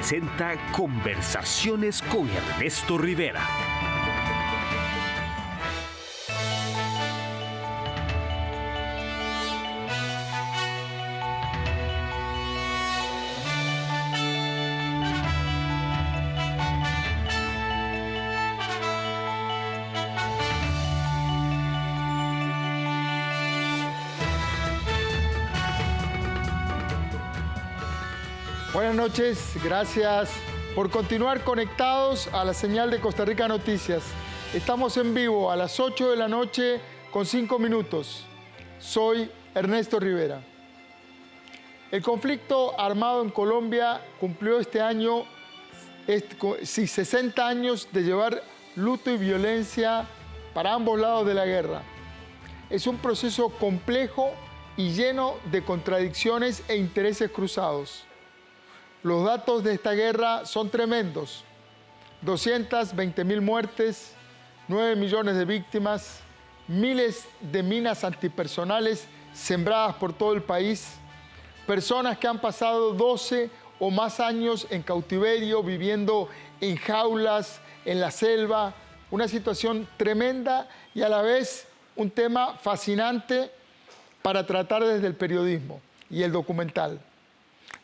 Presenta Conversaciones con Ernesto Rivera. Buenas noches, gracias por continuar conectados a la señal de Costa Rica Noticias. Estamos en vivo a las 8 de la noche con 5 minutos. Soy Ernesto Rivera. El conflicto armado en Colombia cumplió este año 60 años de llevar luto y violencia para ambos lados de la guerra. Es un proceso complejo y lleno de contradicciones e intereses cruzados. Los datos de esta guerra son tremendos. 220.000 muertes, 9 millones de víctimas, miles de minas antipersonales sembradas por todo el país, personas que han pasado 12 o más años en cautiverio, viviendo en jaulas, en la selva, una situación tremenda y a la vez un tema fascinante para tratar desde el periodismo y el documental.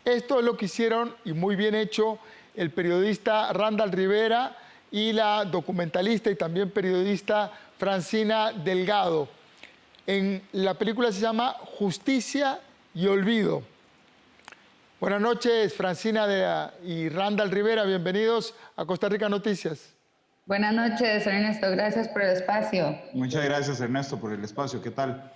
Esto es lo que hicieron, y muy bien hecho, el periodista Randall Rivera y la documentalista y también periodista Francina Delgado. La película se llama Justicia y Olvido. Buenas noches, Francina y Randall Rivera, bienvenidos a Costa Rica Noticias. Buenas noches, Ernesto, gracias por el espacio. Muchas gracias, Ernesto, por el espacio. ¿Qué tal?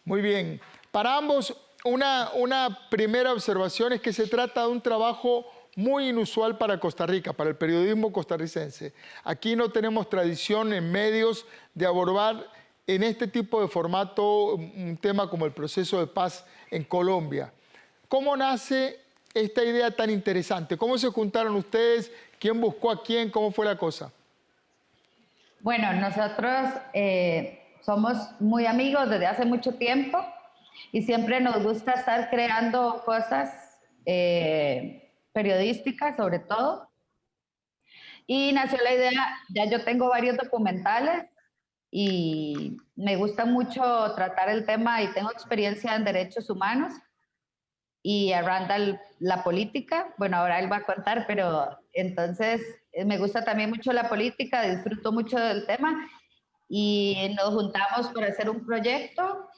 Muy bien. Para ambos, una primera observación es que se trata de un trabajo muy inusual para Costa Rica, para el periodismo costarricense. Aquí no tenemos tradición en medios de abordar en este tipo de formato un tema como el proceso de paz en Colombia. ¿Cómo nace esta idea tan interesante? ¿Cómo se juntaron ustedes? ¿Quién buscó a quién? ¿Cómo fue la cosa? Bueno, nosotros somos muy amigos desde hace mucho tiempo y siempre nos gusta estar creando cosas periodísticas sobre todo. Y nació la idea, ya yo tengo varios documentales y me gusta mucho tratar el tema y tengo experiencia en derechos humanos y a Randall la política. Bueno, ahora él va a contar, pero entonces me gusta también mucho la política, disfruto mucho del tema y nos juntamos para hacer un proyecto.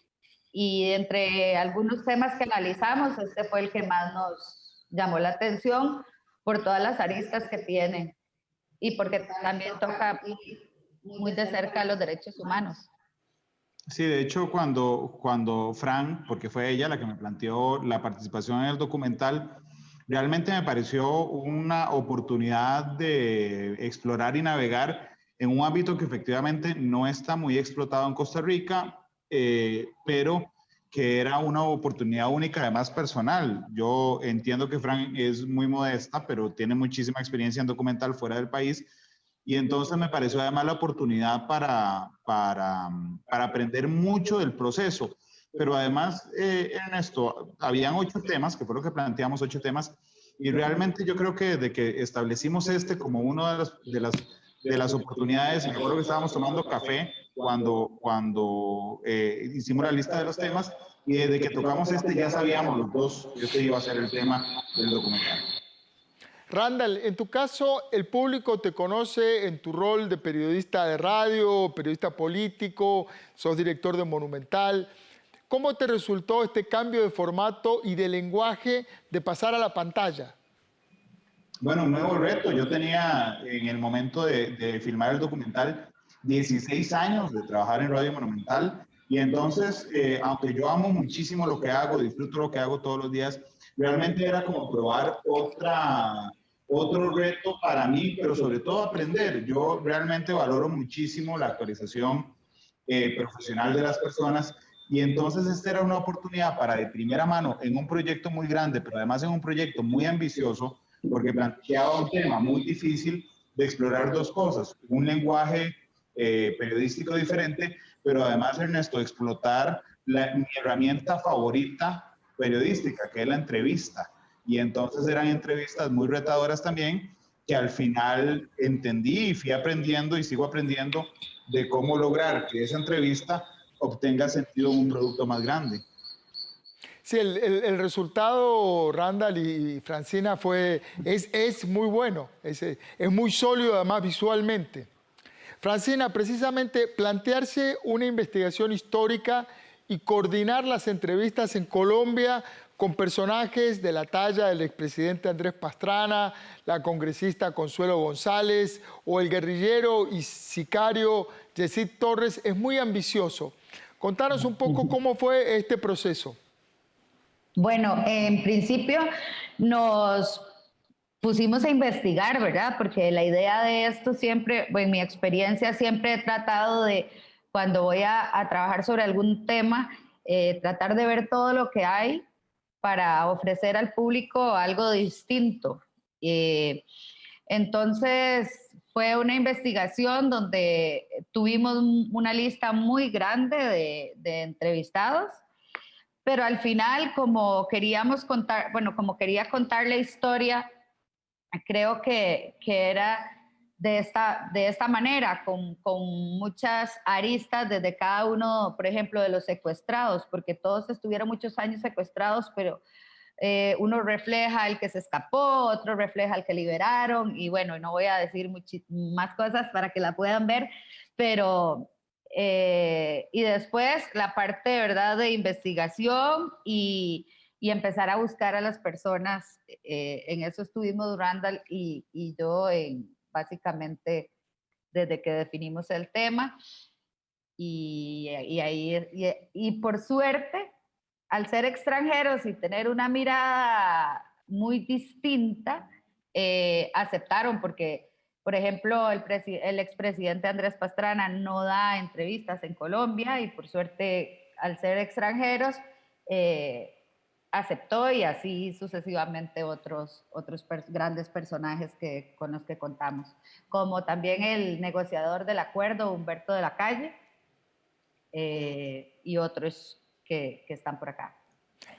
Y entre algunos temas que analizamos, este fue el que más nos llamó la atención por todas las aristas que tiene y porque también toca muy de cerca los derechos humanos. Sí, de hecho, cuando Fran, porque fue ella la que me planteó la participación en el documental, realmente me pareció una oportunidad de explorar y navegar en un ámbito que efectivamente no está muy explotado en Costa Rica, pero que era una oportunidad única, además personal. Yo entiendo que Fran es muy modesta, pero tiene muchísima experiencia en documental fuera del país, y entonces me pareció además la oportunidad para aprender mucho del proceso. Pero además, Ernesto, habían 8 temas, que fue lo que planteamos, 8 temas, y realmente yo creo que desde que establecimos este como una de las oportunidades, me acuerdo que estábamos tomando café cuando hicimos la lista de los temas, y desde que tocamos este ya sabíamos los dos que este iba a ser el tema del documental. Randall, en tu caso, el público te conoce en tu rol de periodista de radio, periodista político, sos director de Monumental. ¿Cómo te resultó este cambio de formato y de lenguaje de pasar a la pantalla? Bueno, un nuevo reto. Yo tenía, en el momento de filmar el documental, 16 años de trabajar en Radio Monumental. Y entonces, aunque yo amo muchísimo lo que hago, disfruto lo que hago todos los días, realmente era como probar otro reto para mí, pero sobre todo aprender. Yo realmente valoro muchísimo la actualización profesional de las personas, y entonces esta era una oportunidad para de primera mano, en un proyecto muy grande, pero además en un proyecto muy ambicioso, porque planteaba un tema muy difícil, de explorar 2 cosas: un lenguaje periodístico diferente, pero además, Ernesto, explotar mi herramienta favorita periodística, que es la entrevista. Y entonces eran entrevistas muy retadoras también, que al final entendí y fui aprendiendo y sigo aprendiendo de cómo lograr que esa entrevista obtenga sentido en un producto más grande. Sí, el resultado, Randall y Francina, es muy bueno, es muy sólido además visualmente. Francina, precisamente plantearse una investigación histórica y coordinar las entrevistas en Colombia con personajes de la talla del expresidente Andrés Pastrana, la congresista Consuelo González o el guerrillero y sicario Yesid Torres es muy ambicioso. Contanos un poco cómo fue este proceso. Bueno, en principio nos pusimos a investigar, ¿verdad? Porque la idea de esto siempre, bueno, en mi experiencia siempre he tratado de, cuando voy a trabajar sobre algún tema, tratar de ver todo lo que hay para ofrecer al público algo distinto. Entonces, fue una investigación donde tuvimos una lista muy grande de entrevistados, pero al final, como queríamos contar, bueno, como quería contar la historia, creo que era de esta manera, con muchas aristas desde cada uno, por ejemplo, de los secuestrados, porque todos estuvieron muchos años secuestrados, pero uno refleja al que se escapó, otro refleja al que liberaron, y bueno, no voy a decir más cosas para que la puedan ver, pero... y después la parte, ¿verdad?, de investigación y empezar a buscar a las personas. En eso estuvimos Randall y yo básicamente desde que definimos el tema. Y por suerte, al ser extranjeros y tener una mirada muy distinta, aceptaron porque... Por ejemplo, el expresidente Andrés Pastrana no da entrevistas en Colombia y por suerte, al ser extranjeros, aceptó y así sucesivamente otros grandes personajes con los que contamos, como también el negociador del acuerdo, Humberto de la Calle, y otros que están por acá.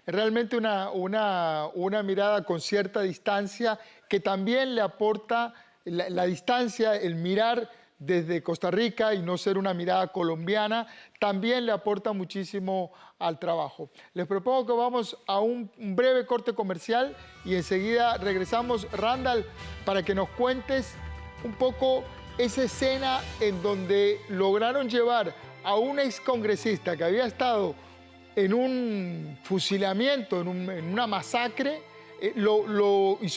Realmente una mirada con cierta distancia que también le aporta la distancia, el mirar desde Costa Rica y no ser una mirada colombiana, también le aporta muchísimo al trabajo. Les propongo que vamos a un breve corte comercial y enseguida regresamos. Randall, para que nos cuentes un poco esa escena en donde lograron llevar a un excongresista que había estado en un fusilamiento, en una masacre, y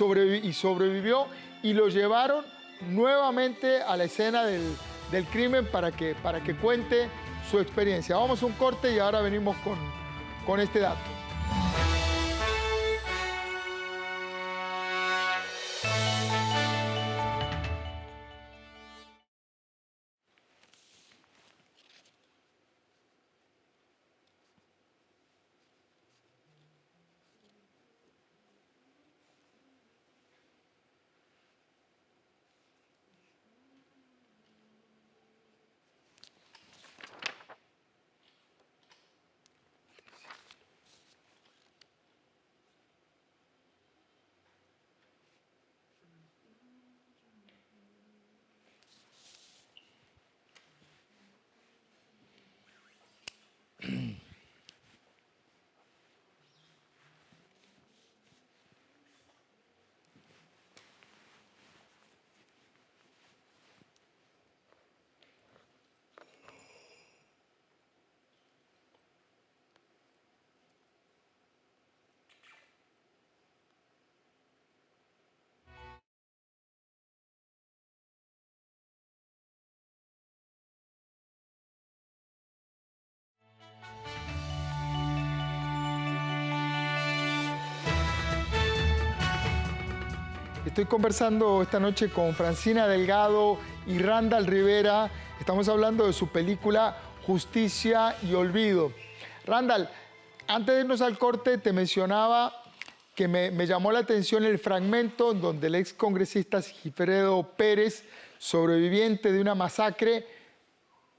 sobrevivió, y lo llevaron nuevamente a la escena del crimen para que cuente su experiencia. Vamos a un corte y ahora venimos con este dato. Estoy conversando esta noche con Francina Delgado y Randall Rivera. Estamos hablando de su película Justicia y Olvido. Randall, antes de irnos al corte, te mencionaba que me llamó la atención el fragmento en donde el excongresista Sigifredo Pérez, sobreviviente de una masacre,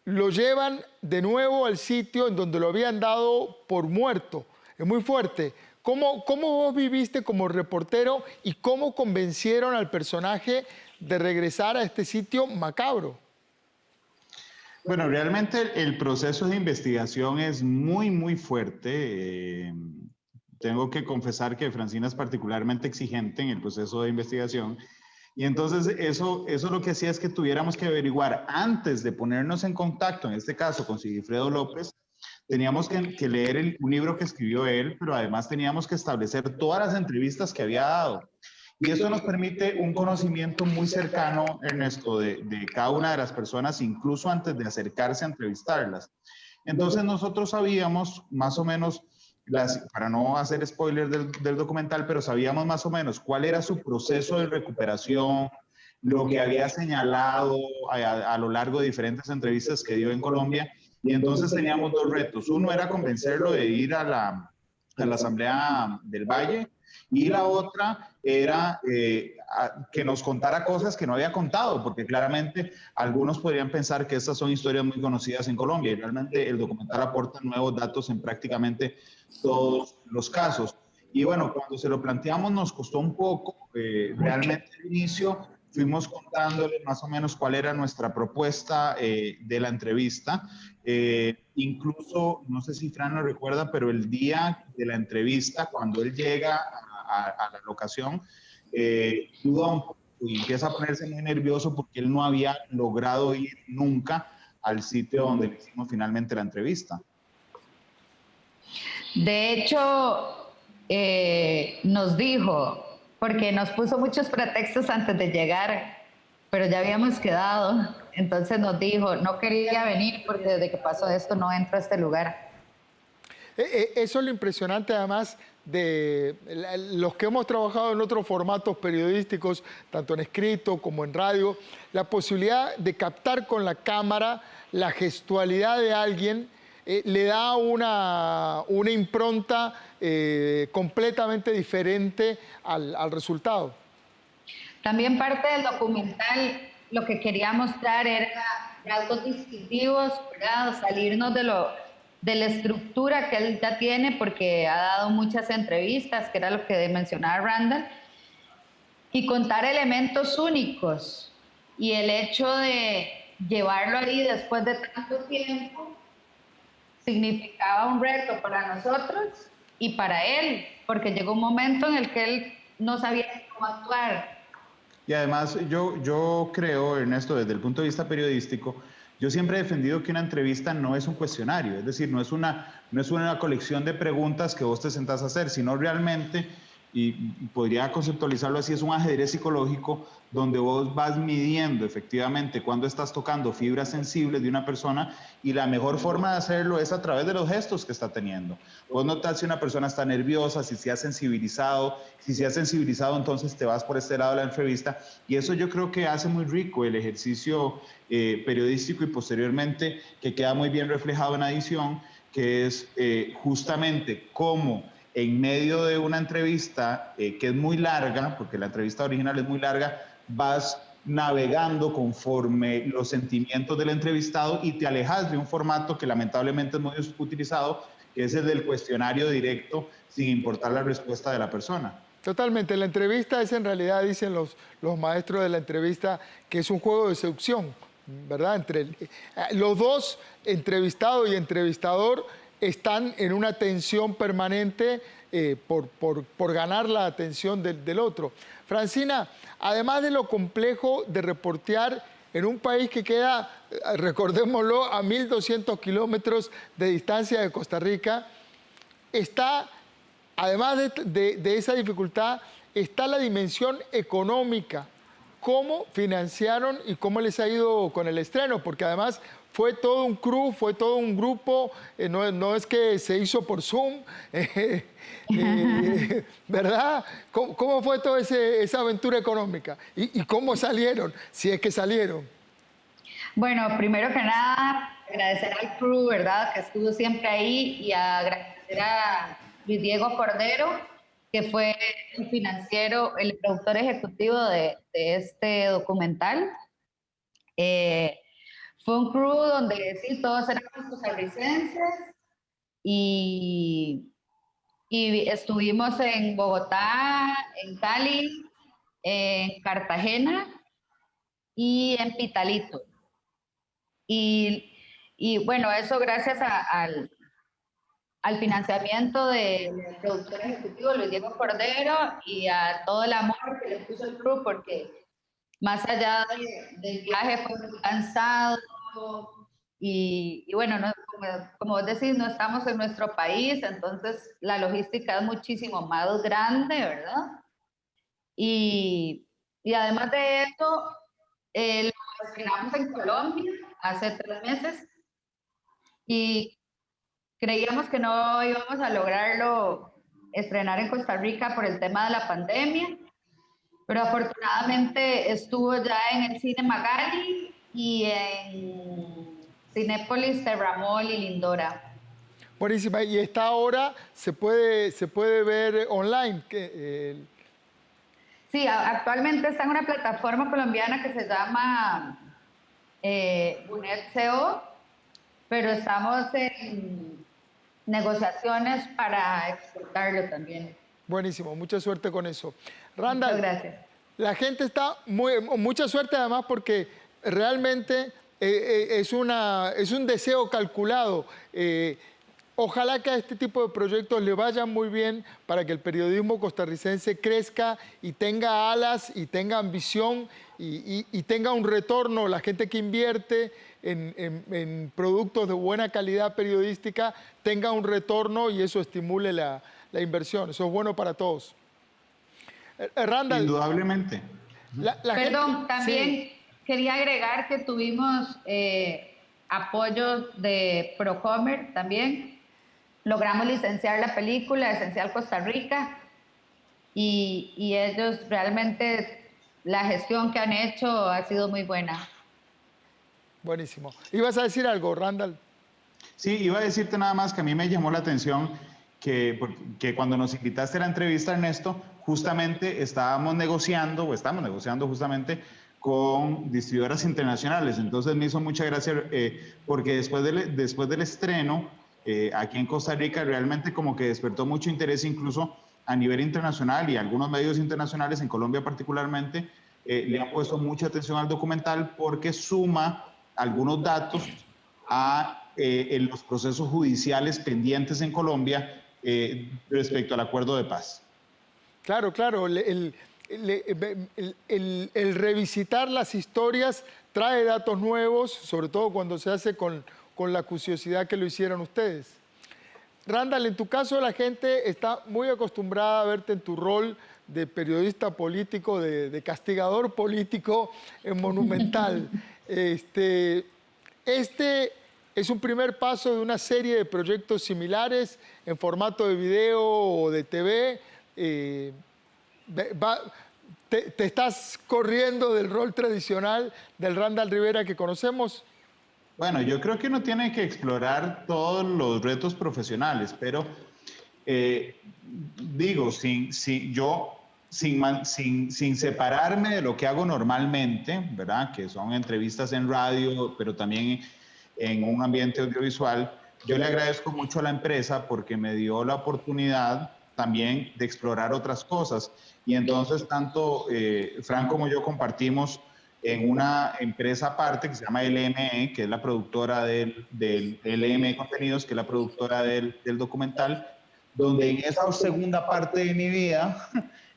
lo llevan de nuevo al sitio en donde lo habían dado por muerto. Es muy fuerte. ¿Cómo vos viviste como reportero y cómo convencieron al personaje de regresar a este sitio macabro? Bueno, realmente el proceso de investigación es muy, muy fuerte. Tengo que confesar que Francina es particularmente exigente en el proceso de investigación. Y entonces eso lo que hacía es que tuviéramos que averiguar antes de ponernos en contacto, en este caso con Sigifredo López, teníamos que leer un libro que escribió él, pero además teníamos que establecer todas las entrevistas que había dado. Y eso nos permite un conocimiento muy cercano, Ernesto, de cada una de las personas, incluso antes de acercarse a entrevistarlas. Entonces nosotros sabíamos más o menos, para no hacer spoiler del documental, pero sabíamos más o menos cuál era su proceso de recuperación, lo que había señalado a lo largo de diferentes entrevistas que dio en Colombia. Y entonces teníamos dos retos. Uno era convencerlo de ir a la Asamblea del Valle, y la otra era que nos contara cosas que no había contado, porque claramente algunos podrían pensar que estas son historias muy conocidas en Colombia, y realmente el documental aporta nuevos datos en prácticamente todos los casos. Y bueno, cuando se lo planteamos nos costó un poco, realmente al inicio fuimos contándole más o menos cuál era nuestra propuesta de la entrevista. Incluso, no sé si Fran lo recuerda, pero el día de la entrevista, cuando él llega a la locación, duda un poco y empieza a ponerse muy nervioso porque él no había logrado ir nunca al sitio donde le hicimos finalmente la entrevista. De hecho, nos dijo, porque nos puso muchos pretextos antes de llegar, pero ya habíamos quedado. Entonces nos dijo, no quería venir porque desde que pasó esto no entro a este lugar. Eso es lo impresionante además de los que hemos trabajado en otros formatos periodísticos, tanto en escrito como en radio, la posibilidad de captar con la cámara la gestualidad de alguien le da una impronta completamente diferente al resultado. También parte del documental lo que quería mostrar era rasgos distintivos, ¿verdad? Salirnos de la estructura que él ya tiene, porque ha dado muchas entrevistas, que era lo que mencionaba Randall, y contar elementos únicos. Y el hecho de llevarlo ahí después de tanto tiempo significaba un reto para nosotros y para él, porque llegó un momento en el que él no sabía cómo actuar. Y además yo creo, Ernesto, desde el punto de vista periodístico, yo siempre he defendido que una entrevista no es un cuestionario, es decir, no es una colección de preguntas que vos te sentás a hacer, sino realmente, y podría conceptualizarlo así, es un ajedrez psicológico donde vos vas midiendo efectivamente cuando estás tocando fibras sensibles de una persona, y la mejor forma de hacerlo es a través de los gestos que está teniendo. Vos notas si una persona está nerviosa, si se ha sensibilizado, entonces te vas por este lado de la entrevista, y eso yo creo que hace muy rico el ejercicio periodístico, y posteriormente que queda muy bien reflejado en la edición, que es justamente cómo en medio de una entrevista que es muy larga, porque la entrevista original es muy larga, vas navegando conforme los sentimientos del entrevistado y te alejas de un formato que lamentablemente es muy utilizado, que es el del cuestionario directo sin importar la respuesta de la persona. Totalmente, la entrevista es en realidad, dicen los maestros de la entrevista, que es un juego de seducción, ¿verdad? Entre los dos, entrevistado y entrevistador, están en una tensión permanente por ganar la atención del otro. Francina, además de lo complejo de reportear en un país que queda, recordémoslo, a 1.200 kilómetros de distancia de Costa Rica, está, además de esa dificultad, está la dimensión económica. ¿Cómo financiaron y cómo les ha ido con el estreno? Porque además fue todo un crew, fue todo un grupo, no es que se hizo por Zoom, ¿verdad? ¿Cómo fue toda esa aventura económica? ¿Y cómo salieron? Si es que salieron. Bueno, primero que nada, agradecer al crew, ¿verdad? Que estuvo siempre ahí, y agradecer a Luis Diego Cordero, que fue el financiero, el productor ejecutivo de este documental. Fue un crew donde sí, todos éramos costarricenses y y estuvimos en Bogotá, en Cali, en Cartagena y en Pitalito. Y bueno, eso gracias al financiamiento del productor ejecutivo Luis Diego Cordero y a todo el amor que le puso el club, porque más allá del viaje fue muy cansado y bueno, no, como vos decís, no estamos en nuestro país, entonces la logística es muchísimo más grande, ¿verdad? Y además de eso, lo estrenamos en Colombia hace 3 meses y creíamos que no íbamos a lograrlo estrenar en Costa Rica por el tema de la pandemia, pero afortunadamente estuvo ya en el Cine Magali y en Cinépolis Terramol y Lindora. Buenísima. Y esta ahora se puede ver online. Sí, actualmente está en una plataforma colombiana que se llama Bunet CO, pero estamos en negociaciones para exportarlo también. Buenísimo, mucha suerte con eso. Randall, muchas gracias. La gente está mucha suerte además porque realmente es un deseo calculado. Ojalá que a este tipo de proyectos le vayan muy bien para que el periodismo costarricense crezca y tenga alas y tenga ambición y tenga un retorno. La gente que invierte en productos de buena calidad periodística tenga un retorno y eso estimule la inversión. Eso es bueno para todos. Randall. Indudablemente. Perdón, también sí. Quería agregar que tuvimos apoyo de Procomer también. Logramos licenciar la película Esencial Costa Rica y ellos realmente, la gestión que han hecho ha sido muy buena. Buenísimo. ¿Ibas a decir algo, Randall? Sí, iba a decirte nada más que a mí me llamó la atención que cuando nos invitaste a la entrevista, Ernesto, justamente estamos negociando justamente con distribuidoras internacionales. Entonces me hizo mucha gracia porque después del estreno aquí en Costa Rica realmente como que despertó mucho interés incluso a nivel internacional y algunos medios internacionales, en Colombia particularmente, le han puesto mucha atención al documental porque suma algunos datos en los procesos judiciales pendientes en Colombia respecto al acuerdo de paz. Claro, claro. El revisitar las historias trae datos nuevos, sobre todo cuando se hace con la acuciosidad que lo hicieron ustedes. Randall, en tu caso la gente está muy acostumbrada a verte en tu rol de periodista político, de castigador político en Monumental. Este es un primer paso de una serie de proyectos similares en formato de video o de TV. ¿Te estás corriendo del rol tradicional del Randall Rivera que conocemos? Bueno, yo creo que uno tiene que explorar todos los retos profesionales, pero digo, sin separarme de lo que hago normalmente, ¿verdad? Que son entrevistas en radio, pero también en un ambiente audiovisual, yo le agradezco mucho a la empresa porque me dio la oportunidad también de explorar otras cosas. Y entonces tanto Fran como yo compartimos en una empresa aparte que se llama LME, que es la productora del LME Contenidos, que es la productora del documental, donde en esa segunda parte de mi vida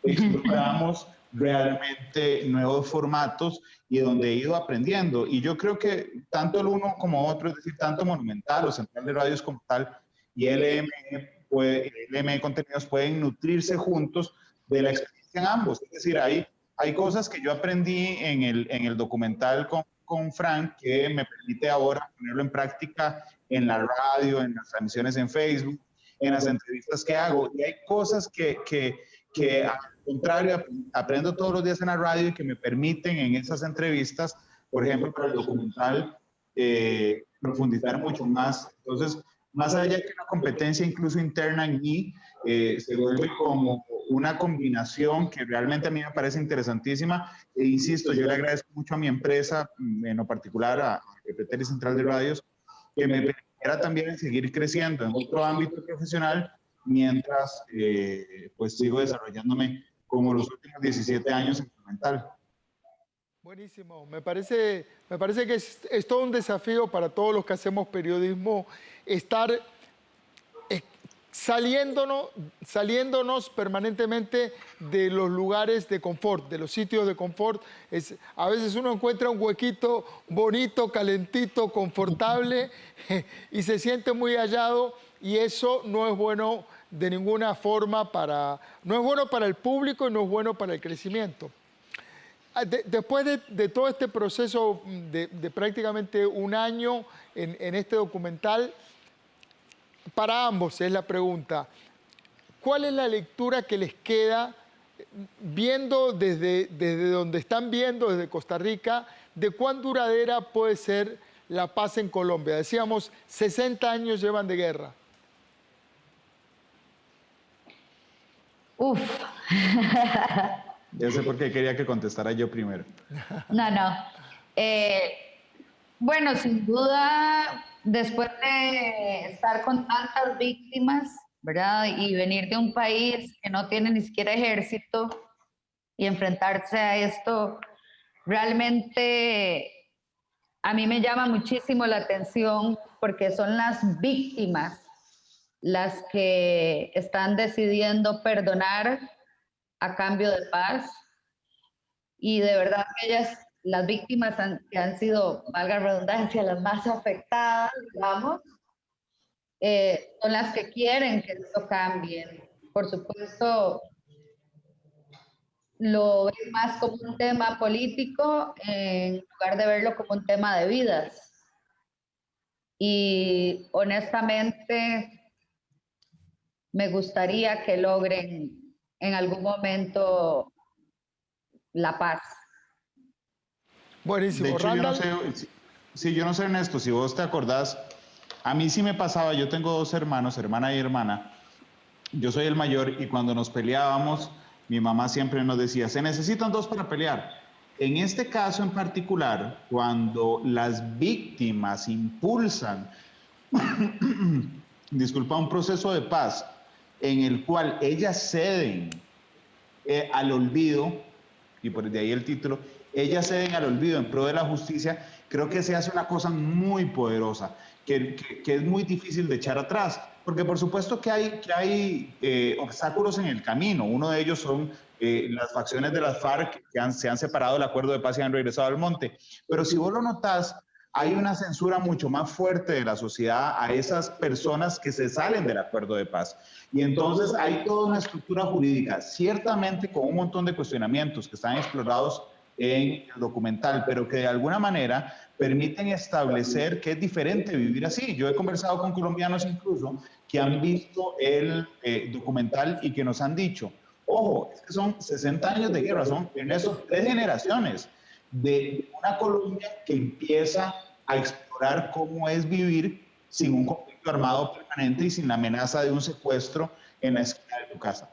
exploramos realmente nuevos formatos y donde he ido aprendiendo. Y yo creo que tanto el uno como otro, es decir, tanto Monumental o Central de Radios como tal, y LME Contenidos pueden nutrirse juntos de la experiencia en ambos. Es decir, hay cosas que yo aprendí en el documental con Frank que me permite ahora ponerlo en práctica en la radio, en las transmisiones en Facebook, en las entrevistas que hago. Y hay cosas que al contrario, aprendo todos los días en la radio y que me permiten en esas entrevistas, por ejemplo, para el documental, profundizar mucho más. Entonces, más allá de que una competencia incluso interna en mí, se vuelve como una combinación que realmente a mí me parece interesantísima. E insisto, yo le agradezco mucho a mi empresa, en lo particular a Repetel y Central de Radios, que me permitiera también seguir creciendo en otro ámbito profesional mientras pues sigo desarrollándome como los últimos 17 años en documental. Buenísimo. Me parece que es todo un desafío para todos los que hacemos periodismo estar saliéndonos permanentemente de los lugares de confort, de los sitios de confort. A veces uno encuentra un huequito bonito, calentito, confortable y se siente muy hallado, y eso no es bueno de ninguna forma no es bueno para el público y no es bueno para el crecimiento. Después de todo este proceso de prácticamente un año en este documental, para ambos es la pregunta: ¿cuál es la lectura que les queda viendo desde donde están viendo, desde Costa Rica, de cuán duradera puede ser la paz en Colombia? Decíamos, 60 años llevan de guerra. Uf. Ya sé por qué quería que contestara yo primero. No. Bueno, sin duda, después de estar con tantas víctimas, ¿verdad? Y venir de un país que no tiene ni siquiera ejército y enfrentarse a esto, realmente a mí me llama muchísimo la atención, porque son las víctimas las que están decidiendo perdonar a cambio de paz. Y de verdad que las víctimas que han sido, valga la redundancia, las más afectadas, digamos, son las que quieren que esto cambie. Por supuesto, lo ven más como un tema político en lugar de verlo como un tema de vidas. Y honestamente, me gustaría que logren en algún momento la paz. Buenísimo. De hecho, yo no sé, Ernesto, si vos te acordás, a mí sí me pasaba. Yo tengo 2 hermanos, hermana y hermana. Yo soy el mayor, y cuando nos peleábamos, mi mamá siempre nos decía, se necesitan 2 para pelear. En este caso en particular, cuando las víctimas impulsan un proceso de paz en el cual ellas ceden al olvido, y por de ahí el título, ellas ceden al olvido en pro de la justicia, creo que se hace una cosa muy poderosa, que es muy difícil de echar atrás, porque por supuesto que hay obstáculos en el camino. Uno de ellos son las facciones de las FARC que se han separado del acuerdo de paz y han regresado al monte. Pero si vos lo notás, hay una censura mucho más fuerte de la sociedad a esas personas que se salen del acuerdo de paz. Y entonces hay toda una estructura jurídica, ciertamente con un montón de cuestionamientos que están explorados en el documental, pero que de alguna manera permiten establecer que es diferente vivir así. Yo he conversado con colombianos incluso que han visto el documental y que nos han dicho, ojo, es que son 60 años de guerra, son en esos 3 generaciones de una Colombia que empieza a explorar cómo es vivir sin un conflicto armado permanente y sin la amenaza de un secuestro en la esquina de tu casa.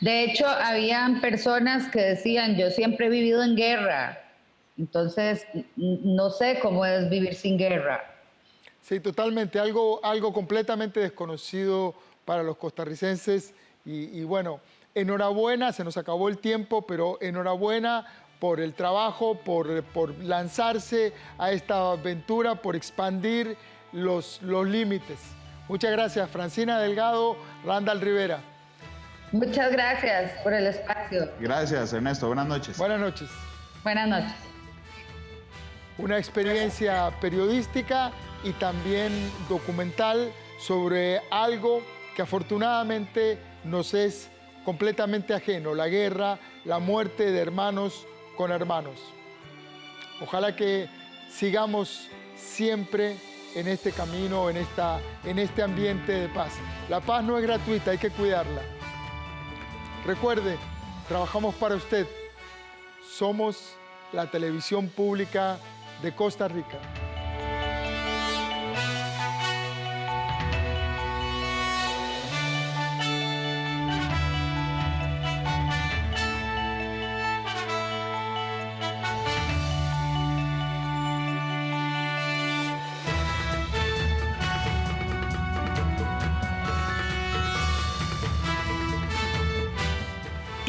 De hecho, habían personas que decían, yo siempre he vivido en guerra, entonces no sé cómo es vivir sin guerra. Sí, totalmente, algo completamente desconocido para los costarricenses, y bueno, enhorabuena, se nos acabó el tiempo, pero enhorabuena por el trabajo, por lanzarse a esta aventura, por expandir los límites. Muchas gracias, Francina Delgado, Randall Rivera. Muchas gracias por el espacio. Gracias, Ernesto. Buenas noches. Buenas noches. Buenas noches. Una experiencia periodística y también documental sobre algo que afortunadamente nos es completamente ajeno: la guerra, la muerte de hermanos con hermanos. Ojalá que sigamos siempre en este camino, en este ambiente de paz. La paz no es gratuita, hay que cuidarla. Recuerde, trabajamos para usted. Somos la televisión pública de Costa Rica.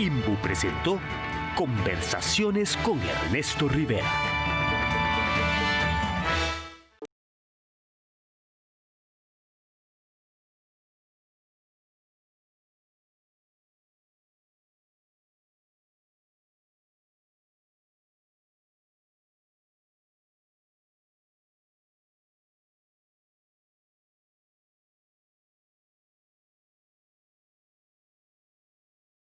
INBU presentó Conversaciones con Ernesto Rivera.